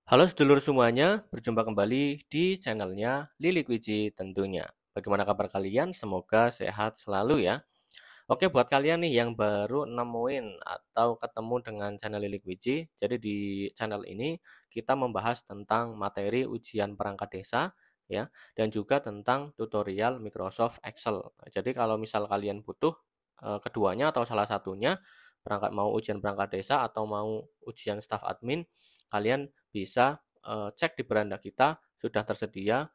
Halo sedulur semuanya, berjumpa kembali di channelnya Lilik Wiji tentunya. Bagaimana kabar kalian? Semoga sehat selalu ya. Oke, buat kalian nih yang baru nemuin atau ketemu dengan channel Lilik Wiji, jadi di channel ini kita membahas tentang materi ujian perangkat desa ya, dan juga tentang tutorial Microsoft Excel. Jadi kalau misal kalian butuh keduanya atau salah satunya, mau ujian perangkat desa atau mau ujian staff admin, kalian bisa cek di beranda kita sudah tersedia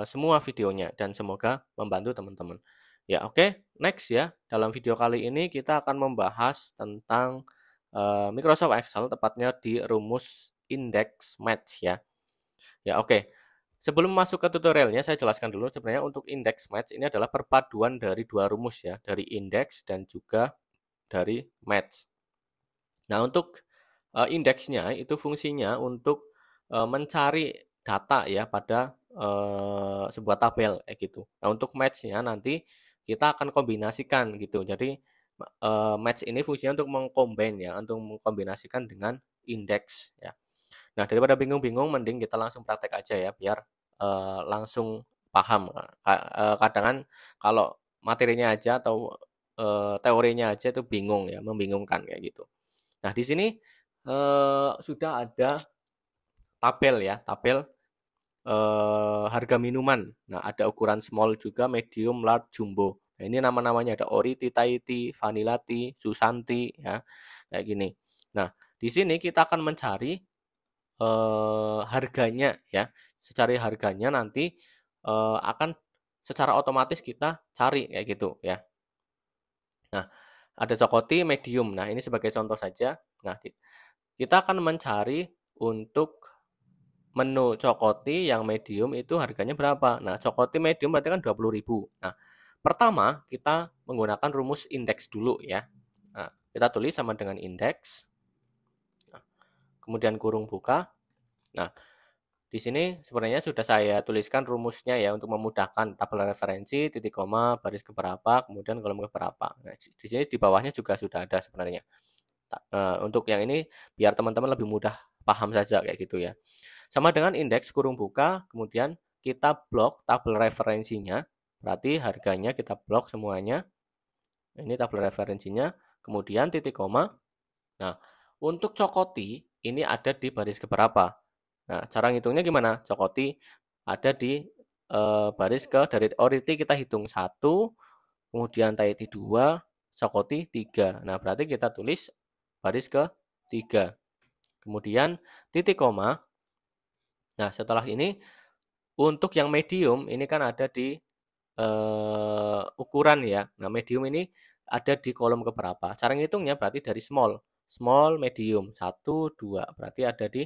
semua videonya dan semoga membantu teman-teman. Ya, oke. Next ya. Dalam video kali ini kita akan membahas tentang Microsoft Excel, tepatnya di rumus index match ya. Ya, oke. Sebelum masuk ke tutorialnya, saya jelaskan dulu sebenarnya untuk index match ini adalah perpaduan dari dua rumus ya, dari index dan juga dari match. Nah, untuk indeksnya itu fungsinya untuk mencari data ya pada sebuah tabel kayak gitu. Nah, untuk match-nya nanti kita akan kombinasikan gitu. Jadi match ini fungsinya untuk mengcombine ya, untuk mengkombinasikan dengan indeks ya. Nah, daripada bingung-bingung mending kita langsung praktek aja ya biar langsung paham. Kadang kan kalau materinya aja atau teorinya aja itu bingung ya, membingungkan kayak gitu. Nah, di sini sudah ada tabel ya, tabel harga minuman. Nah, ada ukuran small juga, medium, large, jumbo. Nah, ini nama-namanya ada Ori, Titaiti, Vanillati, Susanti ya. Kayak gini. Nah, di sini kita akan mencari harganya ya. Secara harganya nanti akan secara otomatis kita cari kayak gitu ya. Nah, ada cokoti medium. Nah, ini sebagai contoh saja. Nah, kita akan mencari untuk menu cokoti yang medium itu harganya berapa. Nah, cokoti medium berarti kan 20.000. Nah, pertama kita menggunakan rumus indeks dulu ya. Nah, kita tulis sama dengan indeks. Nah, kemudian kurung buka. Nah, di sini sebenarnya sudah saya tuliskan rumusnya ya untuk memudahkan tabel referensi, titik koma, baris keberapa, kemudian kolom keberapa. Nah, di sini di bawahnya juga sudah ada sebenarnya. Untuk yang ini biar teman-teman lebih mudah paham saja kayak gitu ya. Sama dengan indeks kurung buka, kemudian kita blok tabel referensinya, berarti harganya kita blok semuanya. Ini tabel referensinya, kemudian titik koma. Nah, untuk cokoti ini ada di baris keberapa. Nah, cara ngitungnya gimana? Cokoti ada di baris ke dari oriti kita hitung 1, kemudian taiti 2, cokoti 3. Nah, berarti kita tulis baris ke 3. Kemudian titik koma. Nah, setelah ini untuk yang medium ini kan ada di ukuran ya. Nah, medium ini ada di kolom keberapa. Cara ngitungnya berarti dari small. Small, medium. 1, 2. Berarti ada di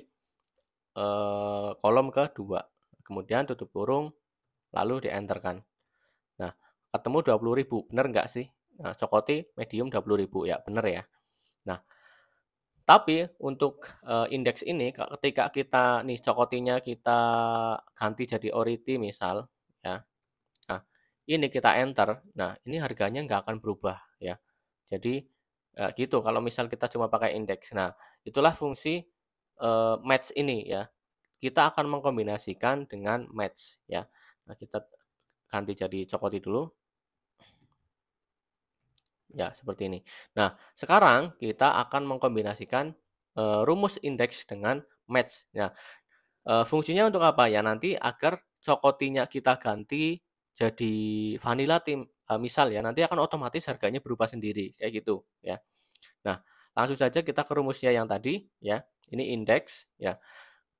kolom kedua. Kemudian tutup kurung, lalu di-enterkan. Nah, ketemu 20.000. Bener nggak sih? Nah, cokoti medium 20.000. Ya, bener ya. Nah, tapi untuk indeks ini ketika kita nih cokotinya kita ganti jadi oriti misal ya. Nah, ini kita enter. Nah, ini harganya nggak akan berubah ya. Jadi gitu kalau misal kita cuma pakai indeks. Nah, itulah fungsi match ini ya. Kita akan mengkombinasikan dengan match ya. Nah, kita ganti jadi cokoti dulu. Ya, seperti ini. Nah, sekarang kita akan mengkombinasikan rumus indeks dengan match. Nah, fungsinya untuk apa ya? Nanti agar cokotinya kita ganti jadi vanilla tim misal ya, nanti akan otomatis harganya berubah sendiri kayak gitu ya. Nah, langsung saja kita ke rumusnya yang tadi ya. Ini indeks ya.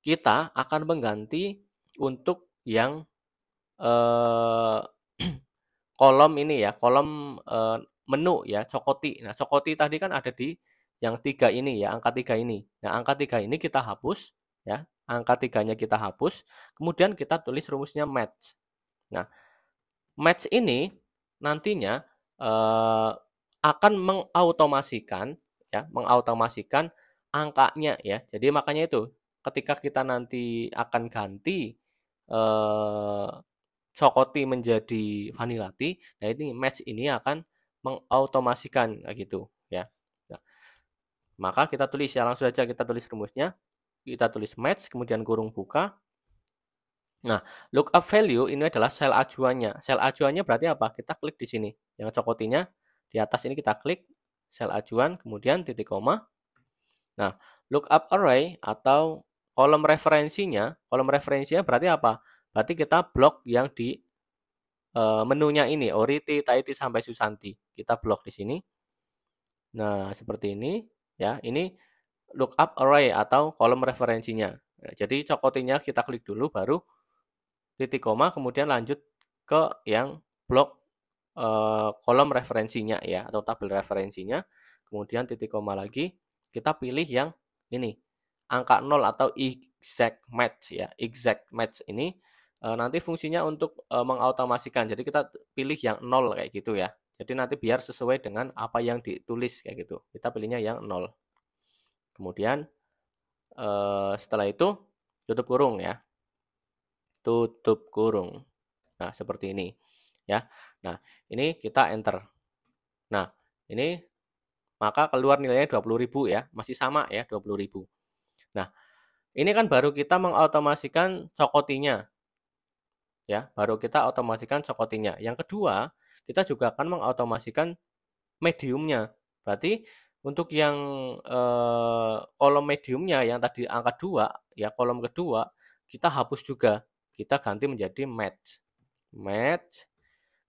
Kita akan mengganti untuk yang eh, kolom ini ya, kolom menu ya, cokoti. Nah, cokoti tadi kan ada di yang 3 ini ya, angka 3 ini. Nah, angka 3 ini kita hapus ya, angka 3-nya kita hapus, kemudian kita tulis rumusnya match. Nah, match ini nantinya akan mengautomasikan ya, mengautomasikan angkanya ya. Jadi makanya itu ketika kita nanti akan ganti eh, Cokoti menjadi Vanillati, nah ini match ini akan mengautomasikan gitu ya. Nah, maka kita tulis ya langsung saja kita tulis rumusnya. kita tulis match, kemudian kurung buka. Nah, lookup value ini adalah sel acuannya. Sel acuannya berarti apa? Kita klik di sini. Yang cokotinya di atas ini kita klik sel acuan, kemudian titik koma. Nah, lookup array atau kolom referensinya berarti apa? Berarti kita blok yang di menunya ini, Oriti, Taiti sampai Susanti. Kita blok di sini. Nah, seperti ini ya. Ini lookup array atau kolom referensinya. Nah, jadi cokotinya kita klik dulu baru titik koma kemudian lanjut ke yang blok kolom referensinya ya atau tabel referensinya. Kemudian titik koma lagi, kita pilih yang ini. Angka 0 atau exact match ya. Exact match ini nanti fungsinya untuk mengautomasikan. Jadi kita pilih yang 0 kayak gitu ya. Jadi nanti biar sesuai dengan apa yang ditulis kayak gitu. Kita pilihnya yang 0. Kemudian setelah itu tutup kurung ya. Tutup kurung. Nah, seperti ini ya. Nah, ini kita enter. Nah, ini maka keluar nilainya 20.000 ya. Masih sama ya, 20.000. Nah, ini kan baru kita mengautomasikan cokotinya. Ya, baru kita otomasikan cokotinya. Yang kedua, kita juga akan mengautomasikan mediumnya. Berarti untuk yang kolom mediumnya yang tadi angka 2, ya kolom kedua, kita hapus juga. Kita ganti menjadi match. Match,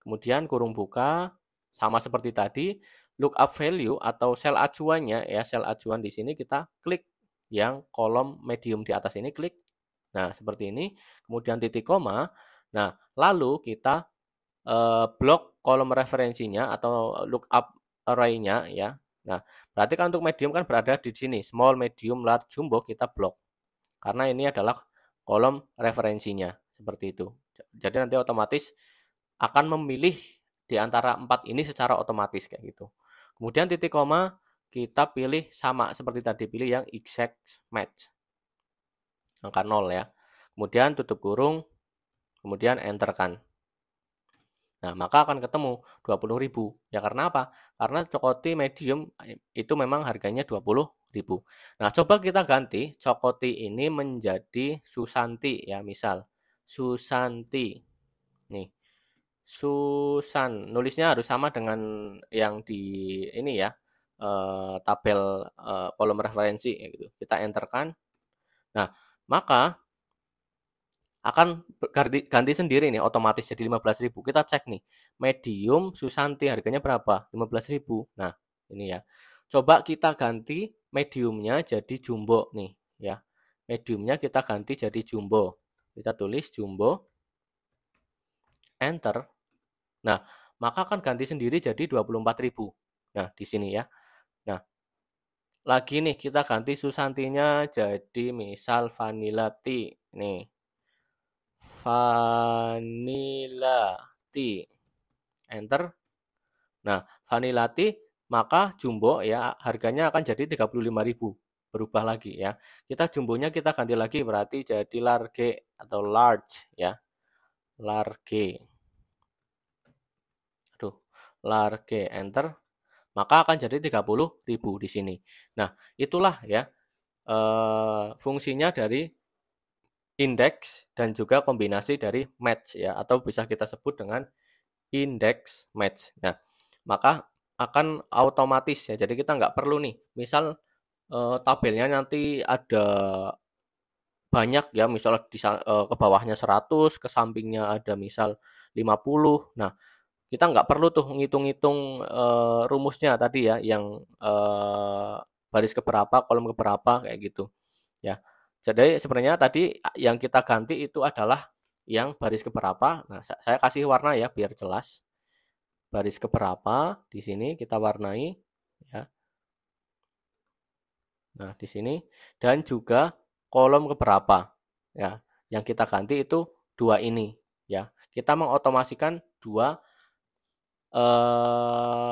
kemudian kurung buka, sama seperti tadi, lookup value atau sel acuannya, ya sel acuan di sini kita klik yang kolom medium di atas ini, klik. Nah, seperti ini. Kemudian titik koma. Nah, lalu kita blok kolom referensinya atau lookup array-nya ya. Nah, berarti kan untuk medium kan berada di sini, small, medium, large, jumbo kita blok. Karena ini adalah kolom referensinya, seperti itu. Jadi nanti otomatis akan memilih di antara 4 ini secara otomatis kayak gitu. Kemudian titik koma kita pilih sama seperti tadi, pilih yang exact match. Angka 0 ya. Kemudian tutup kurung, kemudian enter kan. Nah, maka akan ketemu 20.000. Ya karena apa? Karena cokoti medium itu memang harganya 20.000. Nah, coba kita ganti cokoti ini menjadi Susanti ya, misal Susanti. Nih. Susan, nulisnya harus sama dengan yang di ini ya. Tabel kolom referensi gitu. Kita enterkan. Nah, maka akan ganti sendiri nih otomatis jadi 15.000. Kita cek nih, medium Susanti harganya berapa? 15.000. Nah, ini ya. Coba kita ganti mediumnya jadi jumbo nih ya. Mediumnya kita ganti jadi jumbo. Kita tulis jumbo. Enter. Nah, maka akan ganti sendiri jadi 24.000. Nah, di sini ya. Nah, lagi nih kita ganti Susantinya jadi misal Vanilla Tea. Nih. Vanilla Tea. Enter. Nah, Vanilla Tea maka jumbo ya harganya akan jadi 35.000. Berubah lagi ya. Kita jumbonya kita ganti lagi berarti jadi large atau large ya. Large. Aduh, large enter. Maka akan jadi 30.000 di sini. Nah, itulah ya fungsinya dari index dan juga kombinasi dari match ya, atau bisa kita sebut dengan index match. Nah, maka akan otomatis ya. Jadi kita nggak perlu nih, misal tabelnya nanti ada banyak ya, misal ke bawahnya 100, ke sampingnya ada misal 50. Nah, kita nggak perlu tuh ngitung-ngitung rumusnya tadi ya, yang baris keberapa, kolom keberapa kayak gitu ya. Jadi sebenarnya tadi yang kita ganti itu adalah yang baris keberapa. Nah, saya kasih warna ya biar jelas. Baris keberapa di sini kita warnai ya. Nah, di sini dan juga kolom keberapa ya. Yang kita ganti itu 2 ini ya. Kita mengotomasikan 2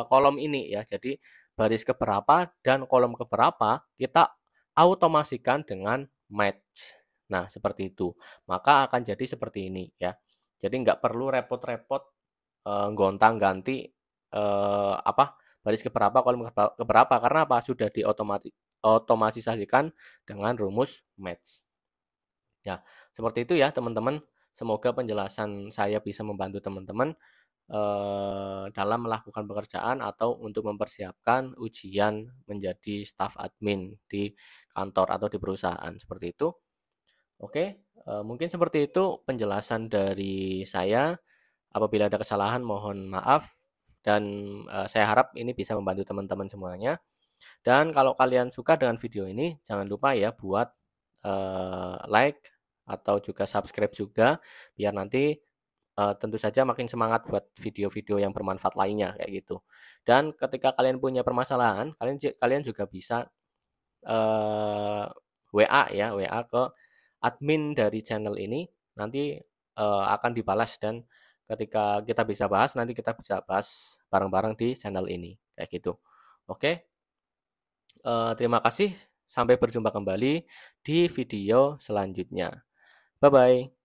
kolom ini ya. Jadi baris keberapa dan kolom keberapa kita automasikan dengan match. Nah, seperti itu. Maka akan jadi seperti ini ya. Jadi nggak perlu repot-repot gonta-ganti baris keberapa, kolom keberapa, karena apa? Sudah otomatisasikan dengan rumus math. Ya, seperti itu ya teman-teman. Semoga penjelasan saya bisa membantu teman-teman dalam melakukan pekerjaan atau untuk mempersiapkan ujian menjadi staf admin di kantor atau di perusahaan seperti itu. Oke, mungkin seperti itu penjelasan dari saya. Apabila ada kesalahan mohon maaf dan saya harap ini bisa membantu teman-teman semuanya. Dan kalau kalian suka dengan video ini, jangan lupa ya buat like atau juga subscribe juga biar nanti tentu saja makin semangat buat video-video yang bermanfaat lainnya kayak gitu. Dan ketika kalian punya permasalahan, kalian juga bisa WA ya, WA ke admin dari channel ini nanti akan dibalas dan ketika kita bisa bahas nanti kita bisa bahas bareng-bareng di channel ini kayak gitu. Oke, terima kasih. Sampai berjumpa kembali di video selanjutnya. Bye bye.